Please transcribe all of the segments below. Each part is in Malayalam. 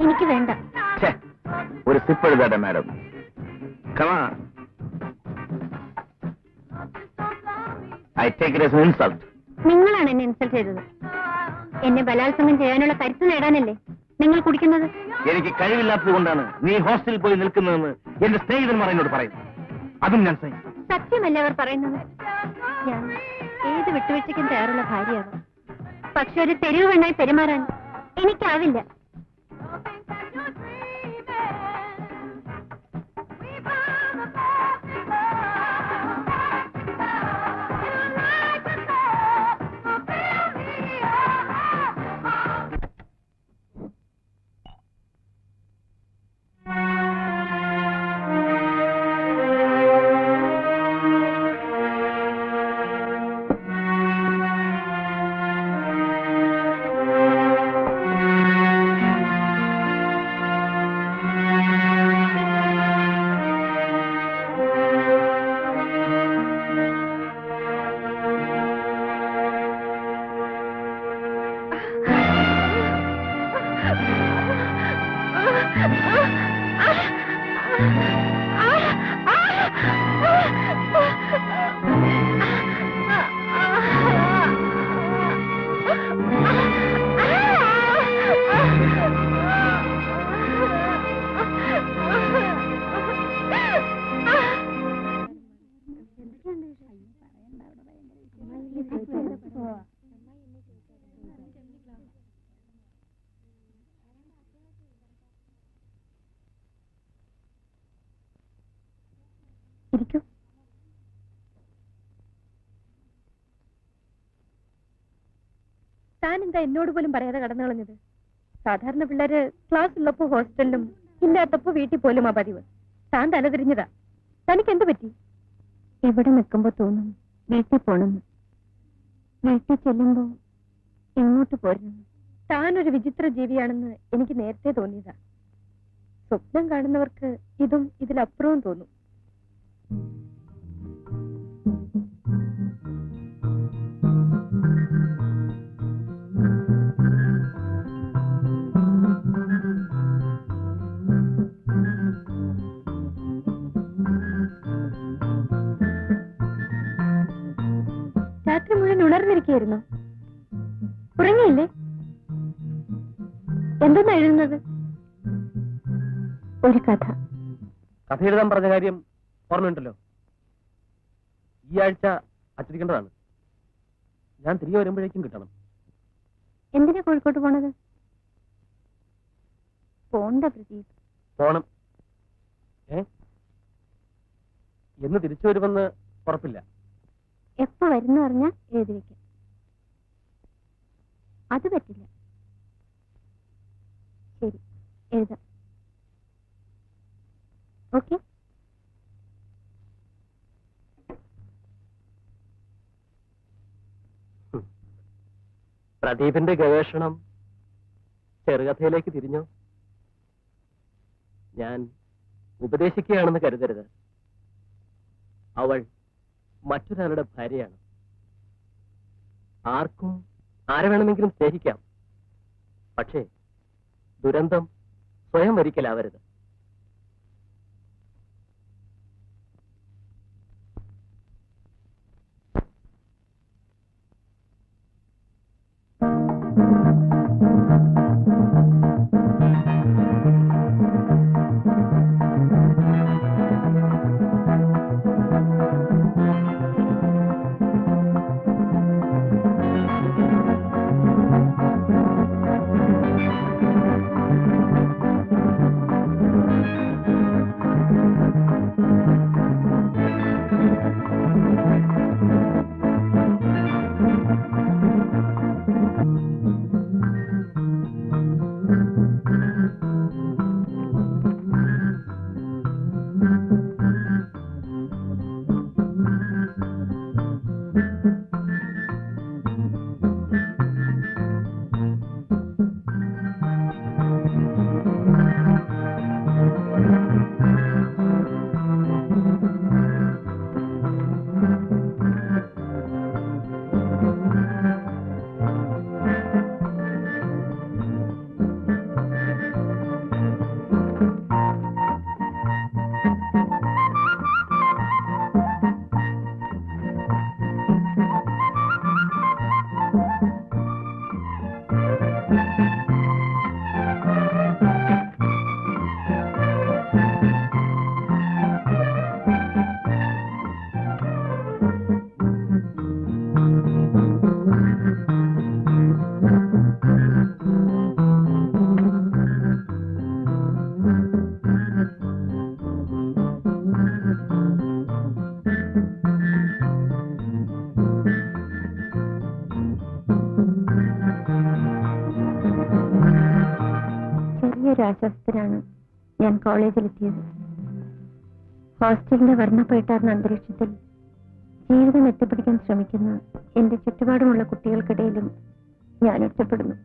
എനിക്ക് വേണ്ട. ഒരു സിപ്പ് എഴുതാട്ടെ madam. I take it as an insult. നിങ്ങളാണ് എന്നെ ഇൻസൾട്ട് ചെയ്തത്. എന്നെ ബലാത്സംഗം ചെയ്യാനുള്ള കരുത്ത് നേടാനല്ലേ നിങ്ങൾ കുടിക്കുന്നത്? എനിക്ക് കഴിവില്ലാത്തത് കൊണ്ടാണ് നീ ഹോസ്റ്റലിൽ പോയി നിൽക്കുന്നതെന്ന് എന്റെ സ്നേഹിതന്മാർ എന്നോട് പറയുന്നു. അതും ഞാൻ സഹിക്കും. സത്യമല്ലേ അവർ പറയുന്നത്? ഞാൻ ഏത് വിട്ടുവീഴ്ചയ്ക്കും തയ്യാറുള്ള ഭാര്യയാകാം. പക്ഷെ ഒരു തെരുവ് പെണ്ണായി പെരുമാറാൻ എനിക്കാവില്ല. താൻ എന്താ എന്നോട് പോലും പറയാതെ കടന്നു കളഞ്ഞത്? സാധാരണ പിള്ളേര് ക്ലാസ് ഉള്ളപ്പോ ഹോസ്റ്റലിലും ഇല്ലാത്തപ്പോ വീട്ടിൽ പോലും ആ പതിവ്. താൻ തലതിരിഞ്ഞതാ. തനിക്ക് എന്ത് പറ്റി? എവിടെ നിൽക്കുമ്പോ തോന്നും വീട്ടിൽ പോണെന്ന്. വീട്ടിൽ ചെല്ലുമ്പോ എങ്ങോട്ട് പോരുന്നു. താനൊരു വിചിത്ര ജീവിയാണെന്ന് എനിക്ക് നേരത്തെ തോന്നിയതാ. സ്വപ്നം കാണുന്നവർക്ക് ഇതും ഇതിലപ്പുറവും തോന്നും. രാത്രി മുഴുവൻ ഉണർന്നിരിക്കുകയായിരുന്നു. ഉറങ്ങിയില്ലേ? എന്തെന്നാ എഴുതുന്നത്? ഒരു കഥ. കഥ എഴുതാൻ പറഞ്ഞ കാര്യം ഓർമ്മയുണ്ടല്ലോ. ഈ ആഴ്ച അച്ചടിക്കേണ്ടതാണ്. ഞാൻ തിരികെ വരുമ്പോഴേക്കും കിട്ടണം. എന്തിനാ കോഴിക്കോട്ട് പോണത്? പോണ്ട പ്രദീപ്. പോണം. എന്ന് തിരിച്ചു വരുമെന്ന് ഉറപ്പില്ല. എപ്പോ വരുന്നു പറഞ്ഞാ എഴുതി വെക്കാം. അത് പറ്റില്ല. ശരി, എഴുതാം. ഓക്കെ. പ്രദീപിന്റെ ഗവേഷണം ചെറുകഥയിലേക്ക് തിരിഞ്ഞോ? ഞാൻ ഉപദേശിക്കുകയാണെന്ന് കരുതരുത്. അവൾ മറ്റൊരാളുടെ ഭാര്യയാണ്. ആർക്കും ആരെ വേണമെങ്കിലും സ്നേഹിക്കാം. പക്ഷേ ദുരന്തം സ്വയം വരിക്കലാവരുത്. ചെറിയൊരു ആശ്വാസത്തിനാണ് ഞാൻ കോളേജിലെത്തിയത്. ഹോസ്റ്റലിന്റെ വർണ്ണപ്പയട്ടാർന്ന അന്തരീക്ഷത്തിൽ ജീവിതം എത്തിപ്പിടിക്കാൻ ശ്രമിക്കുന്ന എന്റെ ചുറ്റുപാടുമുള്ള കുട്ടികൾക്കിടയിലും ഞാൻ ഒറ്റപ്പെടുന്നു.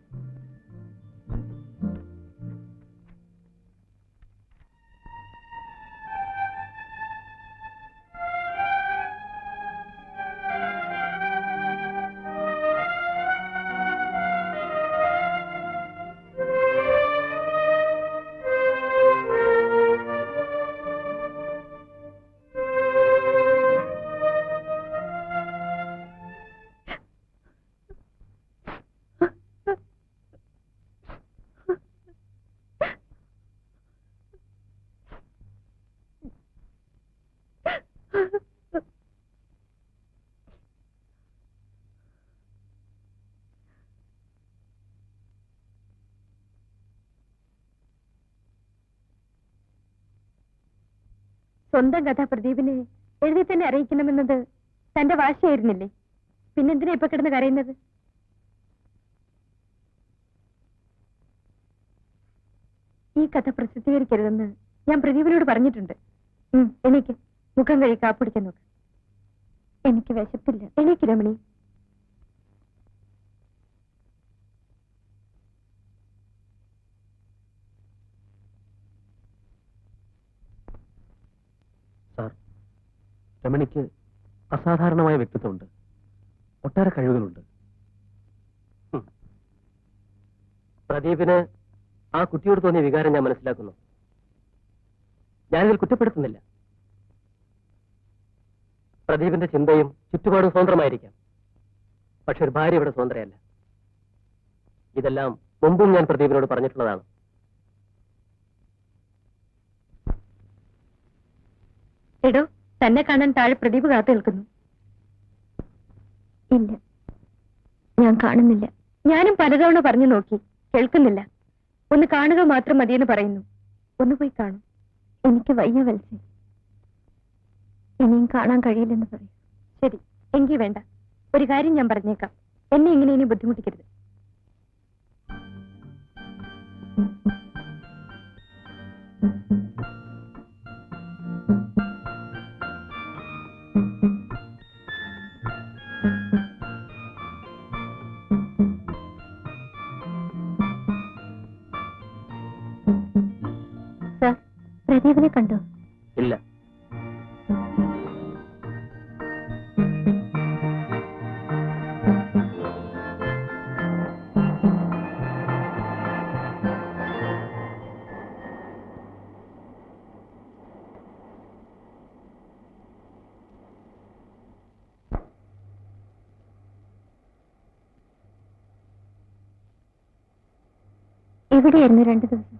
സ്വന്തം കഥ പ്രദീപിനെ എഴുതി തന്നെ അറിയിക്കണമെന്നത് തന്റെ വാശിയായിരുന്നില്ലേ? പിന്നെന്തിനാ ഇപ്പൊ കിടന്ന് കരയുന്നത്? ഈ കഥ പ്രസിദ്ധീകരിക്കരുതെന്ന് ഞാൻ പ്രദീപിനോട് പറഞ്ഞിട്ടുണ്ട്. എനിക്ക് മുഖം കഴി കാപ്പിടിക്കാൻ നോക്ക്. എനിക്ക് വിശപ്പില്ല. എനിക്ക് രമണി. സാർ, രമണിക്ക് അസാധാരണമായ വ്യക്തിത്വമുണ്ട്, ഒട്ടേറെ കഴിവുകളുണ്ട്. പ്രദീപിന് ആ കുട്ടിയോട് തോന്നിയ വികാരം ഞാൻ മനസ്സിലാക്കുന്നു. ഞാനിതിൽ കുറ്റപ്പെടുത്തുന്നില്ല. പ്രദീപിന്റെ ചിന്തയും ചുറ്റുപാടും സ്വതന്ത്രമായിരിക്കാം, പക്ഷെ ഒരു ഭാര്യ ഇവിടെ സ്വതന്ത്രയല്ല. ഇതെല്ലാം മുമ്പും ഞാൻ പ്രദീപിനോട് പറഞ്ഞിട്ടുള്ളതാണ്. എടോ, തന്നെ കാണാൻ താഴെ പ്രദീപ് കാത്തു നിൽക്കുന്നു. ഇല്ല, ഞാൻ കാണുന്നില്ല. ഞാനും പലതവണ പറഞ്ഞു നോക്കി, കേൾക്കുന്നില്ല. ഒന്ന് കാണുക മാത്രം മതിയെന്ന് പറയുന്നു. ഒന്ന് പോയി കാണും. എനിക്ക് വയ്യ വത്സേ. ഇനിയും കാണാൻ കഴിയില്ലെന്ന് പറയും. ശരി, എങ്കിൽ വേണ്ട. ഒരു കാര്യം ഞാൻ പറഞ്ഞേക്കാം, എന്നെ ഇങ്ങനെ ഇനി ബുദ്ധിമുട്ടിക്കരുത്. സർ, പ്രദീപിനെ കണ്ടോ? ഇല്ല. എവിടെയായിരുന്നു 2 ദിവസം?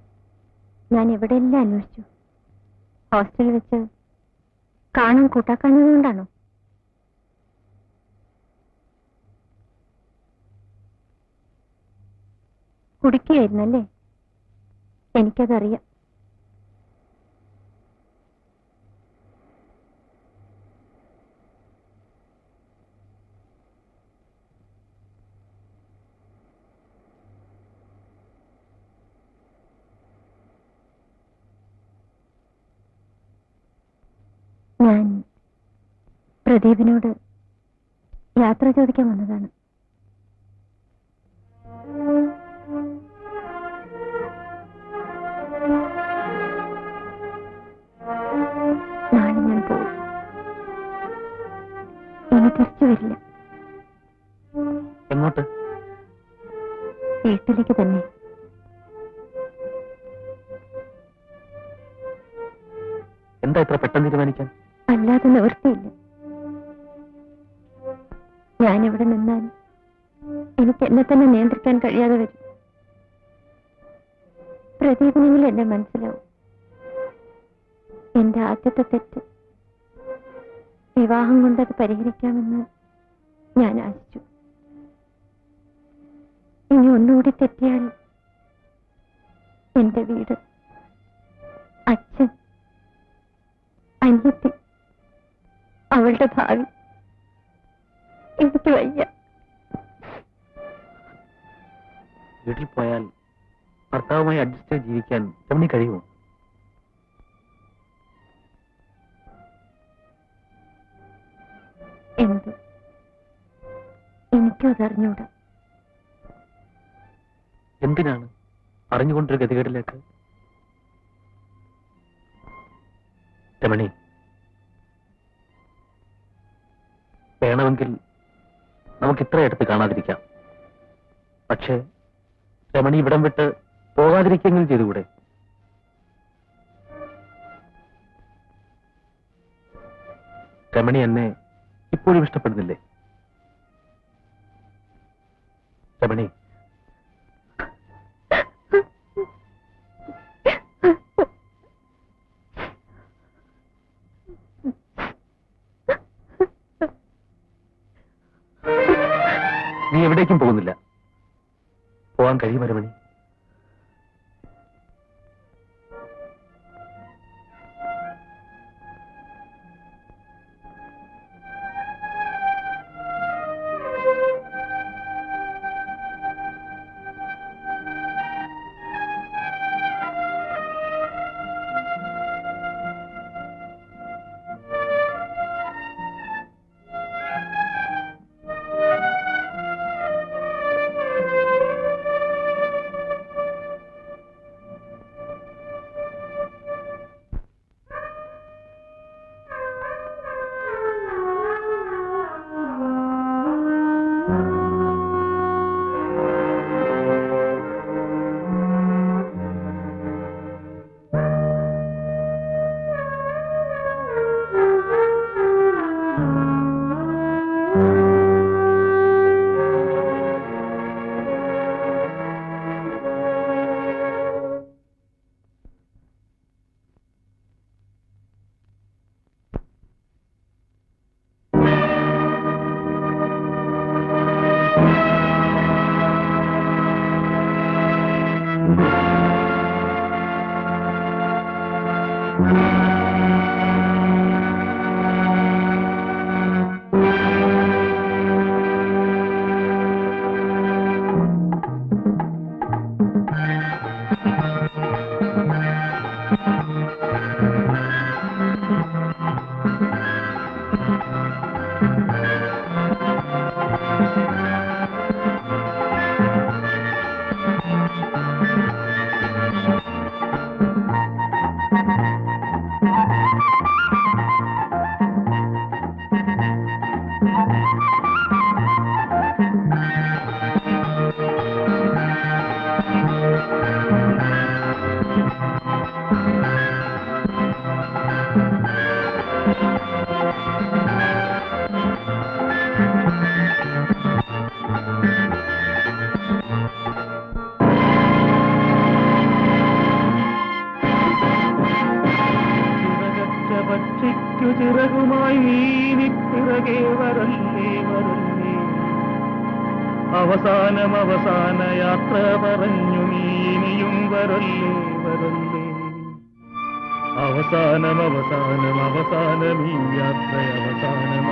ഞാൻ എവിടെയെല്ലാം അന്വേഷിച്ചു. ഹോസ്റ്റലിൽ വെച്ച് കാണാൻ കൂട്ടാക്കാഞ്ഞതുകൊണ്ടാണോ? കുടിക്കുകയായിരുന്നല്ലേ? എനിക്കതറിയാം. ഞാൻ പ്രദീപിനോട് യാത്ര ചോദിക്കാൻ വന്നതാണ്. നാളെ ഞാൻ പോകും. ഇനി തിരിച്ചു വരില്ല. എങ്ങോട്ട്? വീട്ടിലേക്ക് തന്നെ. എന്താ ഇത്ര പെട്ടെന്ന് തീരുമാനിക്കാൻ? അല്ലാതെ നിവൃത്തിയില്ല. ഞാനിവിടെ നിന്നാൽ എനിക്ക് എന്നെ തന്നെ നിയന്ത്രിക്കാൻ കഴിയാതെ വരും. പ്രദീപിനെങ്കിലും എന്നെ മനസ്സിലാവും. എന്റെ ആദ്യത്തെ തെറ്റ്. വിവാഹം കൊണ്ടത് പരിഹരിക്കാമെന്ന് ഞാൻ ആശിച്ചു. ഇനി ഒന്നുകൂടി തെറ്റിയാൽ എന്റെ വീട്, അച്ഛൻ, അനിയത്തി, അവളുടെ ഭാവി, എനിക്ക് വയ്യ. വീട്ടിൽ പോയാൽ ഭർത്താവുമായി അഡ്ജസ്റ്റ് ചെയ്ത് ജീവിക്കാൻ രമണി കഴിയുമോ? എന്ത് എനിക്കും അതറിഞ്ഞൂടാ. എന്തിനാണ് അറിഞ്ഞുകൊണ്ടൊരു ഗതികേടിലേക്ക്? രമണി, വേണമെങ്കിൽ നമുക്ക് ഇത്ര അടുത്ത് കാണാതിരിക്കാം. പക്ഷേ രമണി ഇവിടം വിട്ട് പോകാതിരിക്കെങ്കിലും ചെയ്തുകൂടെ? രമണി എന്നെ ഇപ്പോഴും ഇഷ്ടപ്പെടുന്നില്ലേ? രമണി, നീ എവിടേക്കും പോകുന്നില്ല. പോകാൻ കഴിയുമോ രമണി? അവസാന യാത്ര പറഞ്ഞു നീ ഇനിയും വരല്ലേ വരല്ലേ. അവസാനം ഈ യാത്ര അവസാനം